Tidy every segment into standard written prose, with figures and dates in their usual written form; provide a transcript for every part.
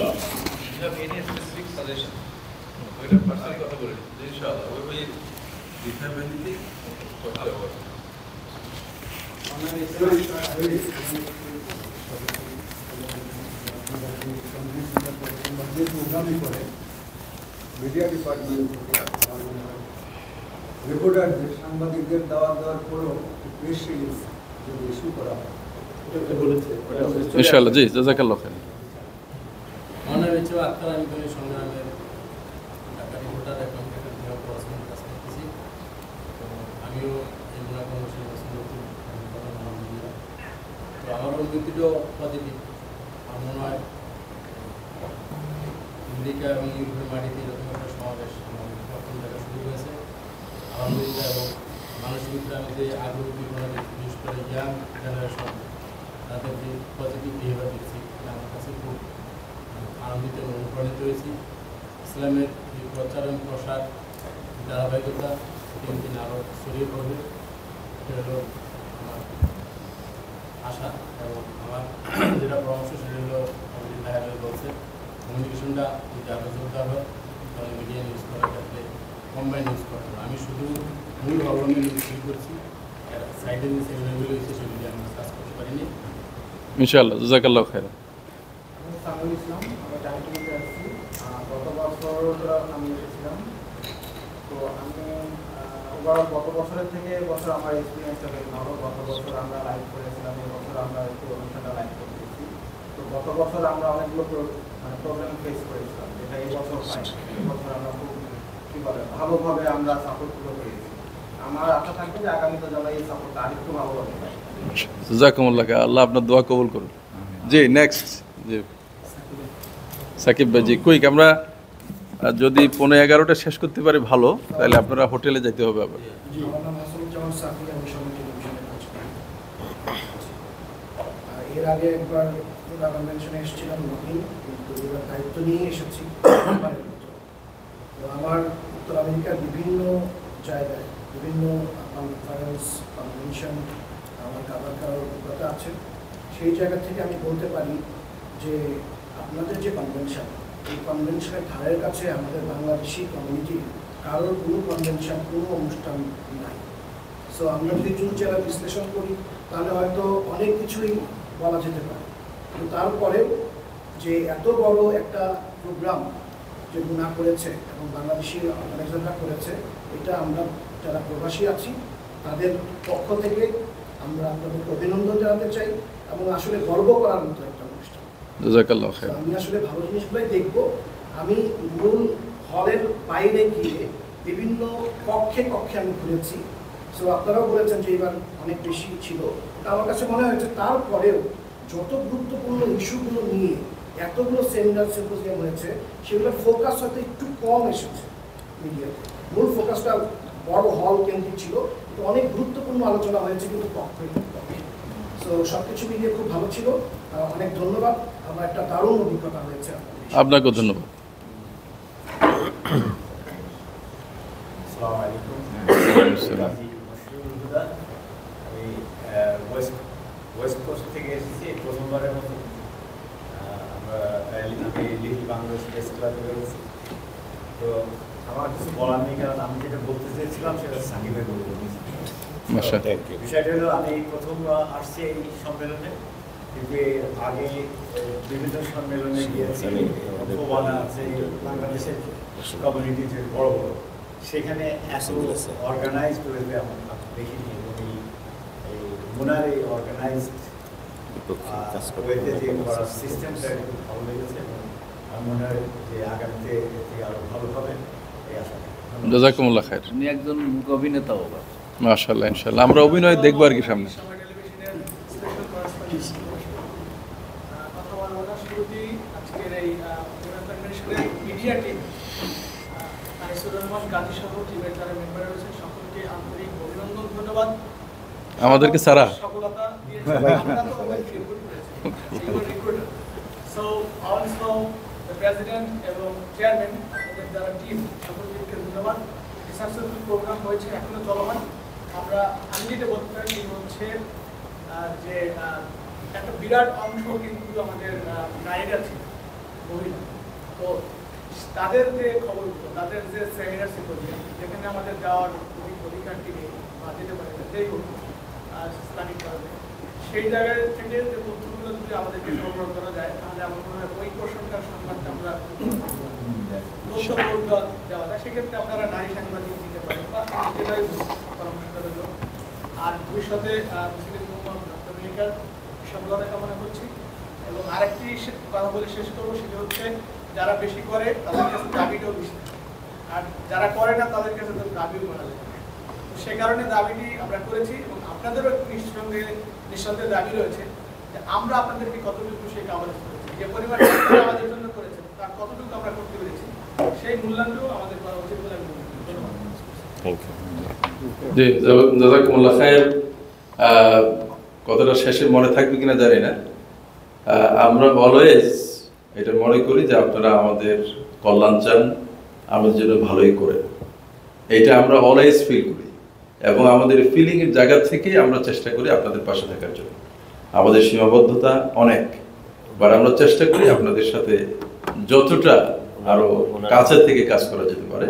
have any specific suggestion? We have personal কথা বলি ইনশাআল্lah we will if have anything কথা বলবো মিডিয়া ডিপার্টমেন্ট রিপোর্টারদের সাংবাদিকদের দাওয়াত দেওয়ার পরেও প্রেস রিলিজ যদি ইস্যু করা হয় ইনশাআল্লাহ জি জাযাকাল্লাহ খাইর মনে হয়েছে আজকাল আমি কোনো সংগ্রামের ঢাকা রিপোর্টার এখন থেকে পড়াশোনার কাজ করতেছি তো আমিও এই মনে কর্মসূচি পছন্দ করি আলহামদুলিল্লাহ তো আমার অনুভূতিটাও পজিটিভ আমার মনে হয় আমেরিকা এবং ইউরোপের মাটিতে এরকম একটা সমাবেশ আমাদের প্রথম দেখা শুরু হয়েছে আলহামদুলিল্লাহ এবং মানুষের ভিতরে আমি যে আগ্রহ বিশেষ করে ইয়াং জেনারেশন তাদের যে পজিটিভ বিহেভিয়ার দেখছি আমার কাছে খুব আনন্দিত এবং অনুপ্রাণিত হয়েছি ইসলামের যে প্রচার এবং প্রসার ধারাবাহিকতা দিন দিন আরও ছড়িয়ে পড়বে এটা হলো আমার আশা এবং আমার যেটা পরামর্শ সেটা হলো আমাদের ভাইয়ারা বলছে কমিউনিকেশনটা যদি আরও জোরদার হয় তাহলে মিডিয়া নিউজ করার ক্ষেত্রে কম্বাইন নিউজ করতে হবে আমি শুধু মূল ভবনে নিউজ শুরু করছি সাইডে যে সেমিনারগুলো হয়েছে সেগুলি আমি কাজ করতে পারিনি ইনশাআল্লাহ জাযাকাল্লাহ খাইর সামিউল ইসলাম আমরা টাইটিতে আসছি গত বছর আমি এসেছিলাম তো আমি ওভারঅল গত বছরের থেকে বছর আমার এক্সপিরিয়েন্সটা বেশ ভালো গত বছর আমরা লাইভ করেছিলাম এই বছর আমরা একটু অনুষ্ঠানটা লাইভ করতেছি তো গত বছর আমরা অনেকগুলো প্রবলেম ফেস করেছিলাম যেটা এই বছর পাই এই বছর আমরা খুব কী বলে ভালোভাবে আমরা সাপোর্টগুলো পেয়েছি আমার আশা থাকবে যে আগামীতে যারা এই সাপোর্টটা আরেকটু ভালোভাবে পাই জাযাকুমুল্লাহ খাইর আল্লাহ আপনার দোয়া কবুল করুন জি নেক্সট জি সাকিব ভাই জি কুইক আমরা যদি 11:15 শেষ করতে পারি ভালো তাহলে আপনারা হোটেলে যেতে হবে আবার আমার নাম হাসানুজ্জামান সাকি, আমি সময় টেলিভিশনে কাজ করি। এর আগে একবার কনভেনশনে এসেছিলাম নতুন, কিন্তু এবার দায়িত্ব নিয়ে এসেছি। তো আমার উত্তর আমেরিকার বিভিন্ন জায়গায় বিভিন্ন কনফারেন্স কনভেনশন আমার কাভার করার অভিজ্ঞতা আছে। সেই জায়গা থেকে আমি বলতে পারি যে আপনাদের যে কনভেনশন, এই কনভেনশনের ধারের কাছে আমাদের বাংলাদেশি কমিউনিটি কারোর কোনো কনভেনশন কোনো অনুষ্ঠান নাই। সো আমরা যদি চুলচেরা বিশ্লেষণ করি তাহলে হয়তো অনেক কিছুই বলা যেতে পারে, কিন্তু তারপরেও যে এত বড় একটা প্রোগ্রাম যে গুণা করেছে এবং বাংলাদেশি অর্গানাইজাররা করেছে, এটা আমরা যারা প্রবাসী আছি তাদের পক্ষ থেকে আমরা আপনাদেরকে অভিনন্দন জানাতে চাই এবং আসলে গর্ব করার মতো একটা অনুষ্ঠান। জাযাকাল্লাহ খাইর আমি আসলে ভালো জিনিসগুলোই দেখবো। আমি মূল হলের বাইরে গিয়ে বিভিন্ন কক্ষে কক্ষে আমি ঘুরেছি। সো আপনারাও বলেছেন যে এবার অনেক বেশি ছিল, আমার কাছে মনে হয়েছে তারপরেও যত গুরুত্বপূর্ণ ইস্যুগুলো নিয়ে এতগুলো সেমিনার সিম্পোজিয়াম হয়েছে সেগুলোর ফোকাস হয়তো একটু কম এসেছে মিডিয়াতে। মূল ফোকাসটা বড় হল কেন্দ্রিক ছিল, কিন্তু অনেক গুরুত্বপূর্ণ আলোচনা হয়েছে কিন্তু কক্ষে কক্ষে। সো সব কিছু মিলিয়ে খুব ভালো ছিল। অনেক ধন্যবাদ, আমার একটা দারুণ অভিজ্ঞতা হয়েছে। আপনাকেও ধন্যবাদ। আসসালামু আলাইকুম। আমি ওয়েস্ট কোস্ট থেকে এসেছি প্রথমবারের মতো। আমি লিটল বাংলাদেশ প্রেস ক্লাবে রয়েছি। তো আমার কিছু বলার নেই, কারণ আমি যেটা বলতে চেয়েছিলাম সেটা সাকিবের বলে বলেছি। বিষয়টা হলো আমি প্রথম আসছি এই সম্মেলনে, কিন্তু আগে বিভিন্ন সম্মেলনে গিয়েছি। প্রবানা আছে বাংলাদেশের কমিউনিটি যে বড় বড়, সেখানে এত অর্গানাইজড ওয়েতে আমি দেখিনি। এই মুনার এই অর্গানাইজড ওয়েতে যে করার সিস্টেমটা খুব ভালো লেগেছে এবং আমার মনে হয় যে আগামীতে আরও ভালো হবে এই আশা। জাযাকুমুল্লাহ খাইর। উনি একজন মূক অভিনেতা হবে মাশাআল্লাহ ইনশাআল্লাহ আমরা অভিনয় দেখবো আর কি সামনে। আজকের এই কনভেনশনের মিডিয়া টিম আনিসুর রহমান গাজী সহ টিমের যারা মেম্বার রয়েছেন সকলকে আন্তরিক অভিনন্দন, ধন্যবাদ। আমাদেরকে সারা সফলতা সো অলসো দ্য প্রেসিডেন্ট এবং চেয়ারম্যান আমাদের যারা টিম সকলকে ধন্যবাদ। সাকসেসফুল প্রোগ্রাম হয়েছে, এখনো চলমান। আমি যেটা বলতে পারি হচ্ছে যে একটা বিরাট অংশ কিন্তু আমাদের নারীরা ছিল, মহিলা। তো তাদের যে খবরগুলো, তাদের যে সেমিনার সিম্পোজিয়াম, যেখানে আমাদের যাওয়ার অধিকারটি নেই বা যেতে পারে না, যেই হোক ইসলামিক কারণে, সেই জায়গায় থেকে যে তথ্যগুলো যদি আমাদেরকে সরবরাহ করা যায়, তাহলে আমার মনে হয় ওই পোর্শনটার সংবাদটা আমরা দেওয়া যায়। সেক্ষেত্রে আপনারা নারী সাংবাদিক দিতে পারেন বা যেটাই পরামর্শটা রইল। আর ভবিষ্যতে মুসলিম ডক্টর সফলতা কামনা করছি। এবং আরেকটি কথা বলে শেষ করবো, সেটা হচ্ছে যারা বেশি করে তাদের কাছে দাবিটাও বেশি, আর যারা করে না তাদের কাছে তো দাবিও করা যায়। তো সে কারণে দাবিটি আমরা করেছি এবং আপনাদেরও নিঃসন্দেহে দাবি রয়েছে যে আমরা আপনাদেরকে কতটুকু সেই কাভারেজ করেছি, যে পরিমাণ আমাদের জন্য করেছেন তার কতটুকু আমরা করতে পেরেছি, সেই মূল্যায়নটাও আমাদের করা উচিত বলে আমি মনে করি। ধন্যবাদ। জি, জাযাকুমুল্লাহ খায়ের। কথাটা শেষে মনে থাকবে কিনা জানি না। আমরা অলওয়েজ এটা মনে করি যে আপনারা আমাদের কল্যাণ চান, আমাদের জন্য ভালোই করে, এটা আমরা অলওয়েজ ফিল করি এবং আমাদের ফিলিংয়ের জায়গা থেকেই আমরা চেষ্টা করি আপনাদের পাশে থাকার জন্য। আমাদের সীমাবদ্ধতা অনেক, বাট আমরা চেষ্টা করি আপনাদের সাথে যতটা আরো কাছে থেকে কাজ করা যেতে পারে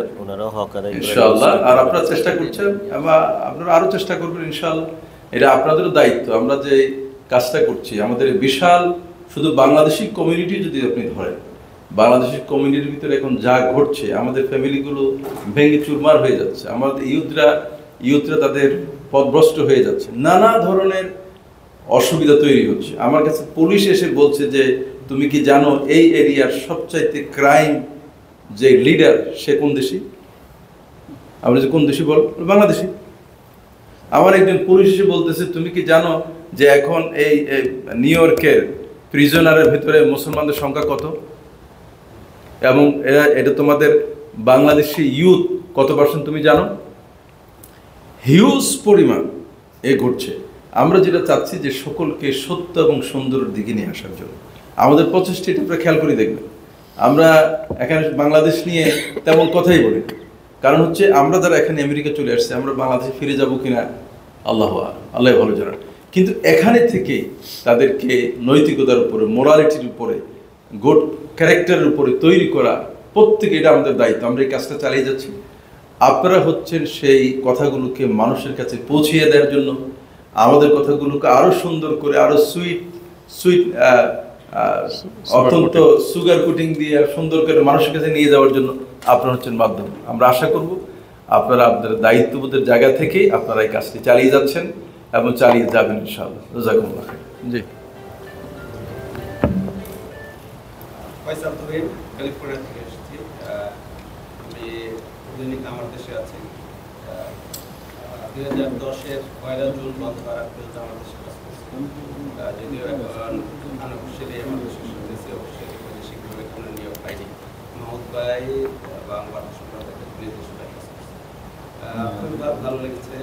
ইনশাআল্লাহ। আর আপনারা চেষ্টা করছেন এবং আপনারা আরো চেষ্টা করবেন ইনশাআল্লাহ। এটা আপনাদেরও দায়িত্ব। আমরা যে কাজটা করছি, আমাদের বিশাল শুধু বাংলাদেশি কমিউনিটি যদি আপনি ধরেন, বাংলাদেশের কমিউনিটির ভিতরে এখন যা ঘটছে, আমাদের ফ্যামিলিগুলো ভেঙে চুরমার হয়ে যাচ্ছে, আমাদের ইউথরা তাদের পথভ্রষ্ট হয়ে যাচ্ছে, নানা ধরনের অসুবিধা তৈরি হচ্ছে। আমার কাছে পুলিশ এসে বলছে যে তুমি কি জানো এই এরিয়ার সবচাইতে ক্রাইম যে লিডার সে কোন দেশি? আমরা যে কোন দেশি বল, বাংলাদেশি। আমার একজন পুলিশ এসে বলতেছে তুমি কি জানো যে এখন এই নিউ ইয়র্কের প্রিজনারের ভিতরে মুসলমানদের সংখ্যা কত, এবং এটা তোমাদের বাংলাদেশি ইউথ কত পার্সেন্ট তুমি জানো? হিউজ পরিমাণ এ ঘটছে। আমরা যেটা চাচ্ছি যে সকলকে সত্য এবং সুন্দরের দিকে নিয়ে আসার জন্য আমাদের প্রচেষ্টা, এটা আপনারা খেয়াল করে দেখবেন। আমরা এখানে বাংলাদেশ নিয়ে তেমন কথাই বলি, কারণ হচ্ছে আমরা যারা এখানে আমেরিকা চলে আসছে, আমরা বাংলাদেশে ফিরে যাব কিনা আল্লাহ ভালো জানেন। কিন্তু এখানে থেকে তাদেরকে নৈতিকতার উপরে, মোরালিটির উপরে, গুড ক্যারেক্টারের উপরে তৈরি করা প্রত্যেকে, এটা আমাদের দায়িত্ব। আমরা এই কাজটা চালিয়ে যাচ্ছি। আপনারা হচ্ছেন সেই কথাগুলোকে মানুষের কাছে পৌঁছিয়ে দেওয়ার জন্য, আমাদের কথাগুলোকে আরো সুন্দর করে, আরো সুইট অত্যন্ত সুগার কোটিং দিয়ে সুন্দর করে মানুষের কাছে নিয়ে যাওয়ার জন্য আপনারা হচ্ছেন মাধ্যম। আমরা আশা করব আপনারা আপনাদের দায়িত্ববোধের জায়গা থেকেই আপনারা এই কাজটি চালিয়ে যাচ্ছেন এবং চালিয়ে যাবেন ইনশাআল্লাহ। জাযাকুমুল্লাহ খাইর। জি, ফয়সাল তুহিন, ক্যালিফোর্নিয়া থেকে এসেছি। আমি দৈনিক আমার দেশে আছি। 2010-এর 1 জুন বন্ধ করার পর্যন্ত আমার দেশে কাজ করছি। যদিও এখন আনঅফিসিয়ালি আমার দেশে শুনতেছি, অফিসিয়ালি শীঘ্রই এখানে নিয়োগ পাইনি। মাহমুদ ভাই এবং বাংলাদেশ নির্দেশনা কাজ করছি। খুবই ভালো লেগেছে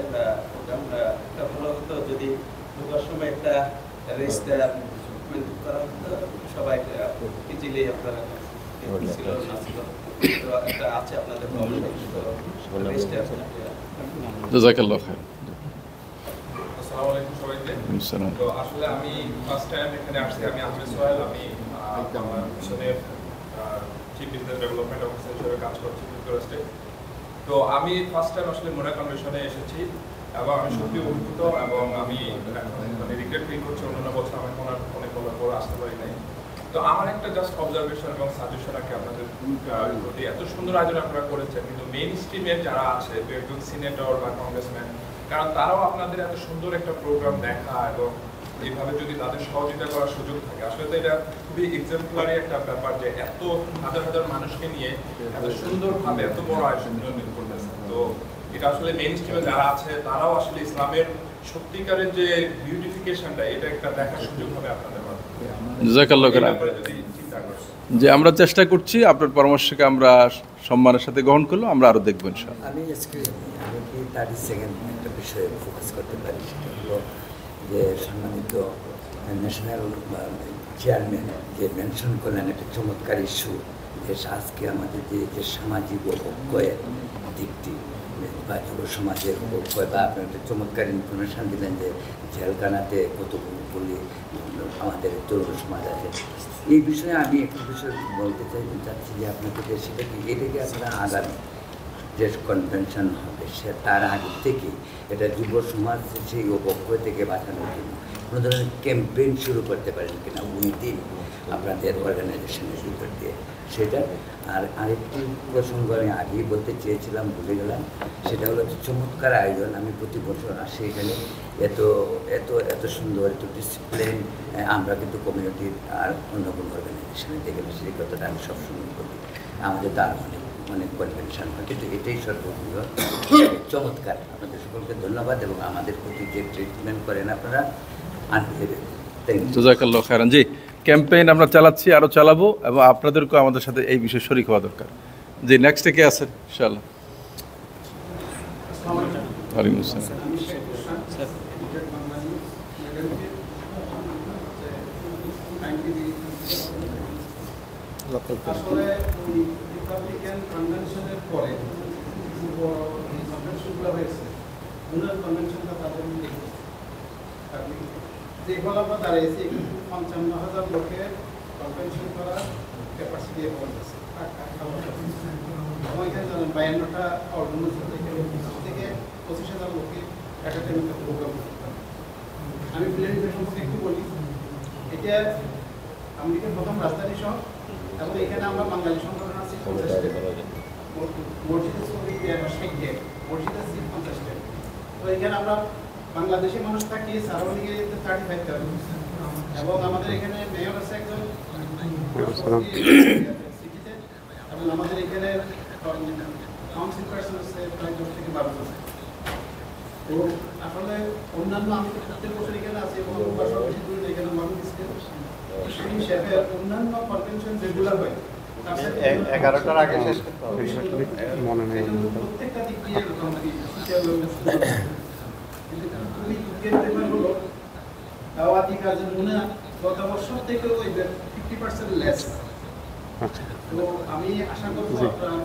প্রোগ্রাম। একটা ভালো হতো যদি ঢোকার সময় একটা রেস্ট করা হতো, সবাই ইজিলি আপনারা ছিল না ছিল, তো একটা আছে আপনাদের রেস্টে আপনাকে। জাযাকাল্লাহ খাইর। আসসালামু আলাইকুম সবাইকে। তো আসলে আমি ফার্স্ট টাইম এখানে আসছি। আমি আহমেদ সোহেল, আমি আমার মিশনের চিফ বিজনেস ডেভেলপমেন্ট অফিসার হিসেবে কাজ করছি যুক্তরাষ্ট্রে। তো আমি ফার্স্ট টাইম আসলে মোনা কনভেনশনে এসেছি এবং আমি সত্যি অভিভূত এবং আমি মানে রিগ্রেট ফিল করছি অন্যান্য বছর আমি অনেক বড় আসতে পারি নাই। তো আমার একটা জাস্ট অবজারভেশন এবং সাজেশন আছে আপনাদের প্রতি। এত সুন্দর আয়োজন আপনারা করেছেন, কিন্তু মেইন স্ট্রিমের যারা আছে, একজন সিনেটর বা কংগ্রেসম্যান, কারণ তারাও আপনাদের এত সুন্দর একটা প্রোগ্রাম দেখা এবং এইভাবে যদি তাদের সহযোগিতা করার সুযোগ থাকে, আসলে তো এটা খুবই এক্সাম্পলারি একটা ব্যাপার যে এত হাজার হাজার মানুষকে নিয়ে এত সুন্দরভাবে এত বড় আয়োজন করতেছে। তো এটা আসলে মেইন স্ট্রিমে যারা আছে তারাও আসলে ইসলামের সত্যিকারের যে বিউটিফিকেশনটা, এটা একটা দেখার সুযোগ হবে আপনাদের মাধ্যমে। জাযাকাল্লাহ খাইর। যে আমরা চেষ্টা করছি, আপনার পরামর্শকে আমরা সম্মানের সাথে গ্রহণ করলো, আমরা আরো দেখবো ইনশাআল্লাহ। আমি কি 30 সেকেন্ড একটা বিষয়ে ফোকাস করতে পারি, সেটা হলো যে সম্মানিত ন্যাশনাল চেয়ারম্যান যে মেনশন করলেন একটা চমৎকার ইস্যু, যে আজকে আমাদের যে সামাজিক অবক্ষয়ের দিকটি বা যুব সমাজের অবক্ষয়, বা আপনি একটা চমৎকার ইনফরমেশান দিলেন যে জেলখানাতে কত বলি আমাদের তরুণ সমাজ আছে। এই বিষয়ে আমি একটা বিষয় বলতে চাচ্ছি যে আপনাদের সেটা কি এটাকে আপনারা আগামী যে কনভেনশন হবে সে তার আগে থেকে এটা যুব সমাজ সেই পক্ষ থেকে বাঁচানোর জন্য কোনো ধরনের ক্যাম্পেইন শুরু করতে পারেন কিনা উইদিন আপনাদের অর্গানাইজেশনের ভিতর দিয়ে সেটা। আর আরেকটি প্রসঙ্গ আমি আগেই বলতে চেয়েছিলাম, ভুলে গেলাম, সেটা হলো চমৎকার আয়োজন। আমি প্রতি বছর আসি এখানে, এত এত এত সুন্দর, এত ডিসিপ্লিন আমরা কিন্তু কমিউনিটির আর অন্য কোনো অর্গানাইজেশনে দেখে না, সেই কথাটা আমি সবসময় বলি। আমাদের তার অনেক কনভেনশন হয়, কিন্তু এটাই সর্ববৃহৎ চমৎকার। আপনাদের সকলকে ধন্যবাদ এবং আমাদের প্রতি যে ট্রিটমেন্ট করেন আপনারা আনবিলিভেবল। জাযাকাল্লাহু খাইরান। জি, ক্যাম্পেইন আমরা চালাচ্ছি, আরও চালাবো এবং আপনাদেরকেও আমাদের সাথে এই বিষয়ে শরীক হওয়া দরকার। জি, নেক্সটে কে আছেন ইনশাআল্লাহ? ওয়ালাইকুম আসসালাম। আসলে রিপাবলিকান কনভেনশনের পরে কনভেনশনগুলো হয়েছে, উনার কনভেনশনটা তাদের যেগুলো আমরা দাঁড়িয়েছি কিন্তু 55,000 লোকের কনভেনশন করার ক্যাপাসিটি এবং এখানে জানেন 52টা অর্গানাইজেশন থেকে 25,000 লোকের একাডেমিক প্রোগ্রাম করতে পারে। আমি ফিলাডেলফিয়া সম্পর্কে একটু বলি। এটা আমেরিকার প্রথম রাজধানী শহর এবং এখানে আমরা বাঙালি সংগঠন আছি 50টা, মসজিদের ছবি শেখে মসজিদের সিট 50টা। তো এখানে আমরা বাংলাদেশি মানুষ থাকি সারাউন্ডিংয়ে 35টা এবং আমাদের এখানে মেয়র আছে একজন সিটিতে এবং আমাদের এখানে কাউন্সিল পার্সন আছে প্রায় 10 থেকে 12 জন। তো আসলে অন্যান্য আমি তো প্রত্যেক বছর এখানে আছি এবং এখানে মানুষ সেই হিসাবে অন্যান্য কনভেনশন যেগুলো হয় 11টার আগে শেষ করতে হবে মনে নেই। প্রত্যেকটা দিক দিয়ে খুবই দুঃখের ব্যাপার হলো দাওয়াতি কাজের মনে গত বছর থেকে ওই 50% লেস। তো আমি আশা করবো আপনারা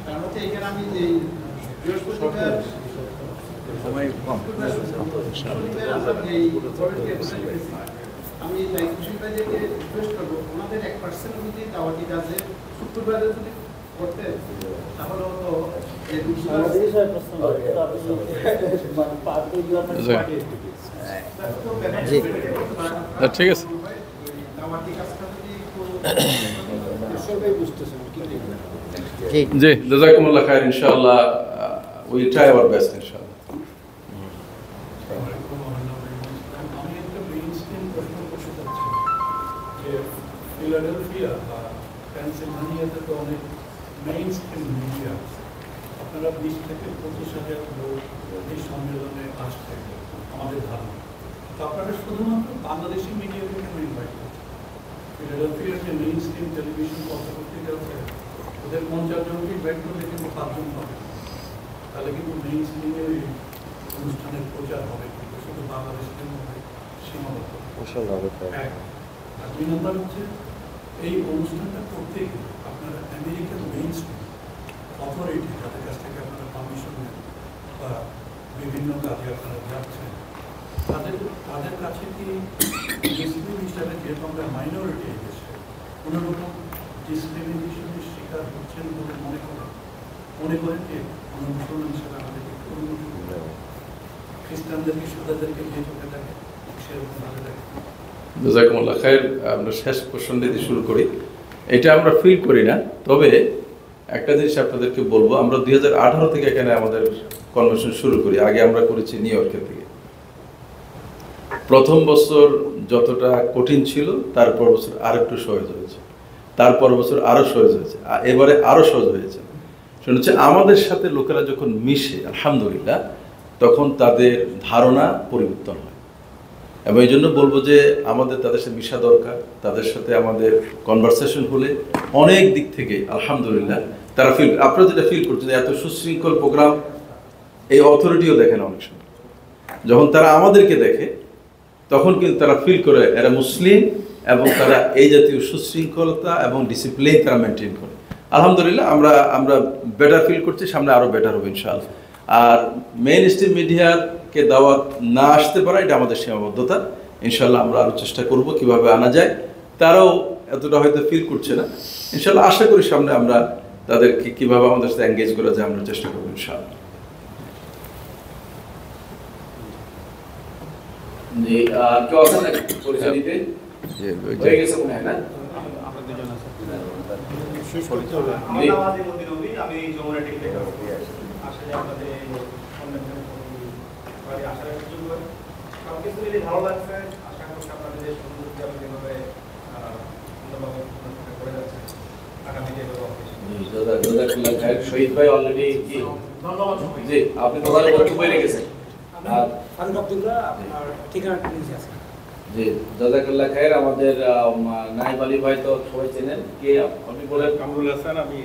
কারণ হচ্ছে এখানে আমি যে বৃহস্পতিবার আমি লাইফকে রিকোয়েস্ট করবো ওনাদের 1% যদি দাওয়াতি কাজে শুক্রবারে যদি করতে তাহলে তো ঠিক আছে। জি, জাযাকুমুল্লাহ খাইর। ইনশাআল্লাহ উইল ট্রাই আওয়ার বেস্ট ইনশাআল্লাহ। ফিলাডেলফিয়া বা পেনসিলভানিয়াতে তো অনেক মেইন স্ট্রিম মিডিয়া আছে। আপনারা 20 থেকে 25,000 লোক এই সম্মেলনে আসছে আমাদের ধারণা। তো আপনারা শুধুমাত্র বাংলাদেশি মিডিয়াকে কেন ইনভাইট করছেন? ফিলাডেলফিয়ার যে মেইন স্ট্রিম টেলিভিশন পত্রপত্রিকা আছে ওদের 50 জনকে ইনভাইট করলে কিন্তু 5 জন পাবে। তাহলে কিন্তু মেইন স্ট্রিমের এই অনুষ্ঠানের প্রচার হবে, কিন্তু শুধু বাংলাদেশের মধ্যে সীমাবদ্ধ। আর 2 নম্বর হচ্ছে এই অনুষ্ঠানটা করতে গেলে আপনারা আমেরিকান মেইন স্ট্রিম অথরিটি যাদের কাছ থেকে আপনারা পারমিশন নেন বা বিভিন্ন কাজে আপনারা যাচ্ছেন তাদের কাছে কি মুসলিম হিসাবে যেহেতু আমরা মাইনরিটি এই দেশে কোনোরকম ডিসক্রিমিনেশনের শিকার হচ্ছেন বলে মনে করেন যে আমরা মুসলমান হিসাবে আমাদেরকে অনুমতি খ্রিস্টানদেরকে সাদাদেরকে যে চোখে থাকে সেরকম ভাবে দেখে? জাযাকুমুল্লাহ খাইর। আমরা শেষ কোশ্চেন দিয়ে শুরু করি। এটা আমরা ফিল করি না, তবে একটা জিনিস আপনাদেরকে বলবো, আমরা 2018 থেকে এখানে আমাদের কনভেনশন শুরু করি। আগে আমরা করেছি নিউ ইয়র্কের থেকে। প্রথম বছর যতটা কঠিন ছিল তারপর বছর আরেকটু সহজ হয়েছে, তারপর বছর আরও সহজ হয়েছে, এবারে আরও সহজ হয়েছে। সেটা হচ্ছে আমাদের সাথে লোকেরা যখন মিশে আলহামদুলিল্লাহ তখন তাদের ধারণা পরিবর্তন হয়। এবং এই জন্য বলবো যে আমাদের তাদের সাথে মিশা দরকার। তাদের সাথে আমাদের কনভারসেশন হলে অনেক দিক থেকে আলহামদুলিল্লাহ তারা আপনারা যেটা ফিল করছেন এত সুশৃঙ্খল প্রোগ্রাম এই অথরিটিও দেখে না অনেক সময়। যখন তারা আমাদেরকে দেখে তখন কিন্তু তারা ফিল করে এরা মুসলিম এবং তারা এই জাতীয় সুশৃঙ্খলতা এবং ডিসিপ্লিন তারা মেনটেন করে। আলহামদুলিল্লাহ আমরা বেটার ফিল করছি, সামনে আরও বেটার হবে ইনশাআল্লাহ। আর মেইন স্ট্রিম মিডিয়ার কে দাওয়াত না আসতে পারা এটা আমাদের সীমাবদ্ধতা। ইনশাল্লাহ আমরা আরও চেষ্টা করব কিভাবে আনা যায়। তারাও এতটা হয়তো ফিল করছে না, ইনশাল্লাহ আশা করি সামনে আমরা তাদেরকে কীভাবে আমাদের সাথে এঙ্গেজ করা যায় আমরা চেষ্টা করবো ইনশাআল্লাহ। জি, কেউ আছেন নাকি পরিচয় দিতে? হয়ে গেছে মনে হয় না? আমি যমুনা টেক থেকে আসলে আপনাদের সবকিছু মিলে ভালো লাগছে। আশা করছি আপনাদের যে সুন্দর আপনি যেভাবে করে যাচ্ছেন আগামী দিনে। শহীদ ভাই অলরেডি ধন্যবাদ। জি, আপনি তো ভালো বক্তব্য রেখেছেন। ফারুক আব্দুল্লাহ আপনার ঠিকানাটা নিচে আছে। জি, জাযাকাল্লাহ খায়ের। আমাদের নাইব আলী ভাই তো সবাই চেনেন, কে আপনি বলেন? কামরুল হাসান, আমি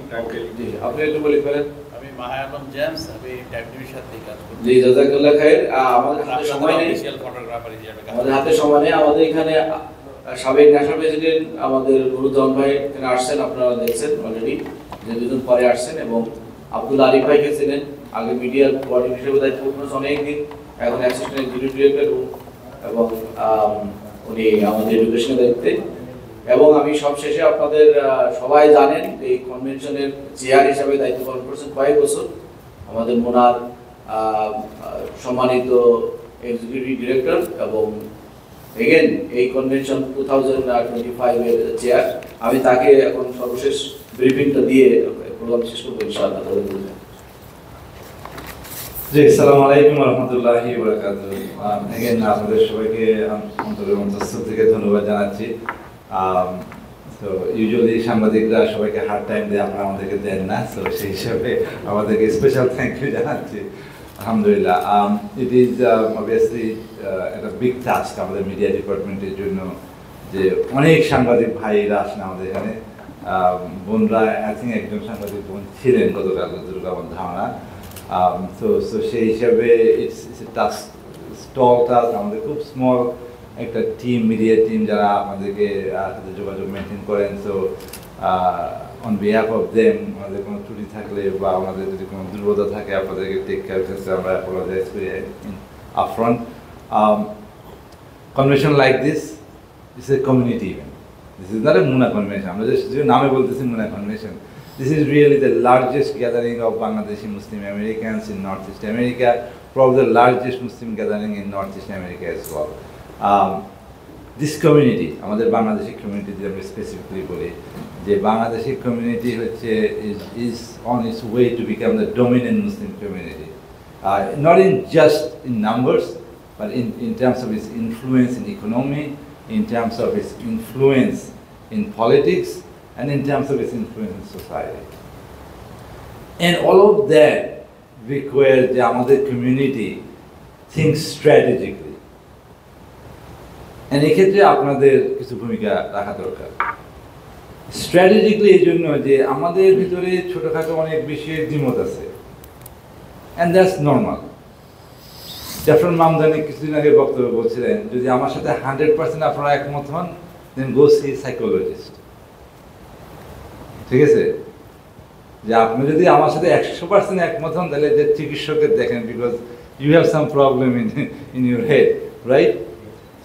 জি, আপনি একটু বলে ফেলেন। আমি মাহায়ানম জেমস, আমি টাইপটিভির সাথে কাজ করি। জি, জাযাকাল্লাহ খায়ের। আমাদের হাতে সময় নেই, ফটোগ্রাফার হিসেবে আমাদের হাতে সময় নেই। আমাদের এখানে সাবেক ন্যাশনাল প্রেসিডেন্ট আমাদের গুরুজন ভাই এখানে আসছেন, আপনারা দেখছেন অলরেডি যে দুজন পরে আসছেন, এবং আব্দুল আরিফ ভাইকে চেনেন, আগে মিডিয়ার কোঅর্ডিনেটর হিসেবে দায়িত্ব করেছেন অনেকদিন, এখন অ্যাসিস্ট্যান্ট এক্সিকিউটিভ ডিরেক্টর, এবং উনি আমাদের এডুকেশনের দায়িত্বে। এবং আমি সবশেষে আপনাদের সবাই জানেন এই কনভেনশনের চেয়ার হিসাবে দায়িত্ব পালন করেছেন কয়েক বছর আমাদের মোনার সম্মানিত এক্সিকিউটিভ ডিরেক্টর, এবং এগেন এই কনভেনশন 2025 এর চেয়ার। আমি তাকে এখন সর্বশেষ ব্রিফিংটা দিয়ে প্রোগ্রাম শেষ করবো ইনশাআল্লাহ। জি, আসসালামু আলাইকুম ওয়া রাহমাতুল্লাহি ওয়া বারাকাতুহু। এগেন আপনাদের সবাইকে অন্তরের অন্তঃস্থল থেকে ধন্যবাদ জানাচ্ছি। তো ইউজুয়ালি সাংবাদিকরা সবাইকে হার্ড টাইম দেয়, আপনারা আমাদেরকে দেন না, তো সেই হিসাবে আমাদেরকে স্পেশাল থ্যাংক ইউ জানাচ্ছি। আলহামদুলিল্লাহ, ইট ইজ অবভিয়াসলি একটা বিগ টাস্ক আমাদের মিডিয়া ডিপার্টমেন্টের জন্য, যে অনেক সাংবাদিক ভাইরা আসেন আমাদের এখানে। বোনরা আই থিঙ্ক একজন সাংবাদিক বোন ছিলেন গতকাল, যতটুকু আমার ধারণা। তো সেই হিসাবে ইটস টাস্ক, স্টল টাস্ক। আমাদের খুব স্মল একটা টিম, মিডিয়া টিম, যারা আমাদেরকে সাথে যোগাযোগ মেনটেন করেন। So on behalf of them, আমাদের কোনো ত্রুটি থাকলে বা আমাদের যদি কোনো দুর্বলতা থাকে আপনাদেরকে টেক কেয়ার করতে আমরা অ্যাপোলোজাইজ করি upfront. Convention like this is a community event, this is not a Muna convention. আমরা যে নামে বলতেছি মুনা convention, this is really the largest gathering of Bangladeshi Muslim Americans in Northeast America, probably the largest Muslim gathering in Northeast America as well. This community, আমাদের Bangladeshi community যে আমরা specifically বলি, যে Bangladeshi community হচ্ছে is on its way to become the dominant Muslim community, not in just in numbers, but in terms of its influence in economy, in terms of its influence in politics, and in terms of its influence in society. And all of that requires the আমাদের community think strategically. And এক্ষেত্রে আপনাদের কিছু ভূমিকা রাখা দরকার। Strategically এই জন্য যে আমাদের ভিতরে ছোটখাটো অনেক বেশি দ্বিমত আছে, and that's normal. Zafar Mamdani কিছুদিন আগে বক্তব্য বলছিলেন, যদি আমার সাথে 100% আপনারা একমত হন, then go see psychologist. ঠিক আছে, যে আপনি যদি আমার সাথে 100% একমত হন, তাহলে যে চিকিৎসকের দেখেন, because you have some problem in your head, right?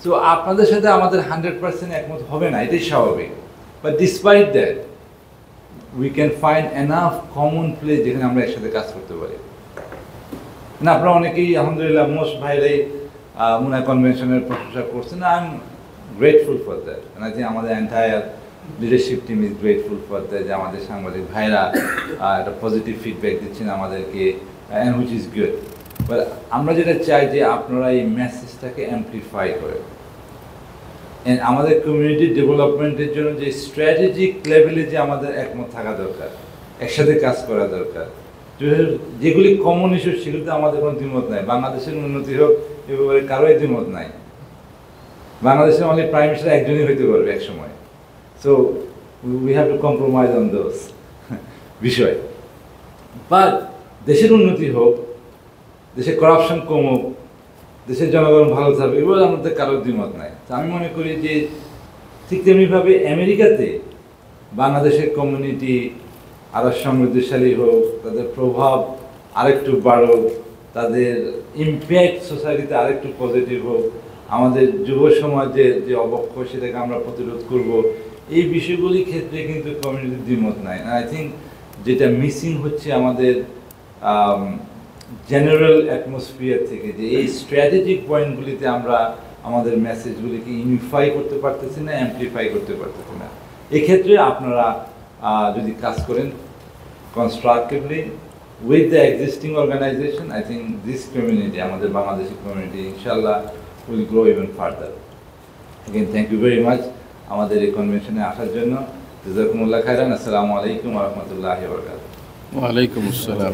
So আপনাদের সাথে আমাদের 100% একমত হবে না, এটাই স্বাভাবিক। But despite that we can find enough common place যেখানে আমরা একসাথে কাজ করতে পারি। না, আপনারা অনেকেই আলহামদুলিল্লাহ মোস্ট ভাইরাই মুনা কনভেনশনের প্রশংসা করছেন, I am grateful for that. I think আমাদের entire leadership team is grateful for that, যে আমাদের সাংবাদিক ভাইরা একটা পজিটিভ ফিডব্যাক দিচ্ছেন আমাদেরকে, and which is good. But আমরা যেটা চাই যে আপনারা এই মেসেজটাকে অ্যাম্পলিফাই করেন, অ্যান্ড আমাদের কমিউনিটি ডেভেলপমেন্টের জন্য যে স্ট্র্যাটেজিক লেভেলে যে আমাদের একমত থাকা দরকার, একসাথে কাজ করা দরকার। যেগুলি কমন ইস্যু সেগুলিতে আমাদের কোনো দ্বিমত নাই। বাংলাদেশের উন্নতি হোক এ ব্যাপারে কারোই দ্বিমত নাই। বাংলাদেশের অনেক প্রাইম মিনিস্টার একজনই হইতে পারবে এক সময়। So we have to compromise on those বিষয়। বাট দেশের উন্নতি হোক, দেশের করাপশন কমুক, দেশের জনগণ ভালো থাকবে, এগুলো আমাদের কারোর দ্বিমত নাই। তো আমি মনে করি যে ঠিক তেমনিভাবে আমেরিকাতে বাংলাদেশের কমিউনিটি আরও সমৃদ্ধশালী হোক, তাদের প্রভাব আরেকটু বাড়ুক, তাদের ইমপ্যাক্ট সোসাইটিতে আরেকটু পজিটিভ হোক, আমাদের যুব সমাজের যে অবক্ষ সেটাকে আমরা প্রতিরোধ করব, এই বিষয়গুলির ক্ষেত্রে কিন্তু কমিউনিটির দ্বিমত নাই। আই থিঙ্ক যেটা মিসিং হচ্ছে আমাদের জেনারেল অ্যাটমসফিয়ার থেকে, যে এই স্ট্র্যাটেজিক পয়েন্টগুলিতে আমরা আমাদের মেসেজগুলিকে ইউনিফাই করতে পারতেছি না, অ্যাম্পলিফাই করতে পারতেছি না। এক্ষেত্রে আপনারা যদি কাজ করেন constructively with the existing organization, I think this community, আমাদের Bangladeshi community, inshallah, will grow even further. Again, thank you very much আমাদের এই কনভেনশনে আসার জন্য। জাযাকুমুল্লাহ খাইরান। আসসালামু আলাইকুম ওয়া রাহমাতুল্লাহি ওয়া বারাকাতুহু। ওয়া আলাইকুম আসসালাম।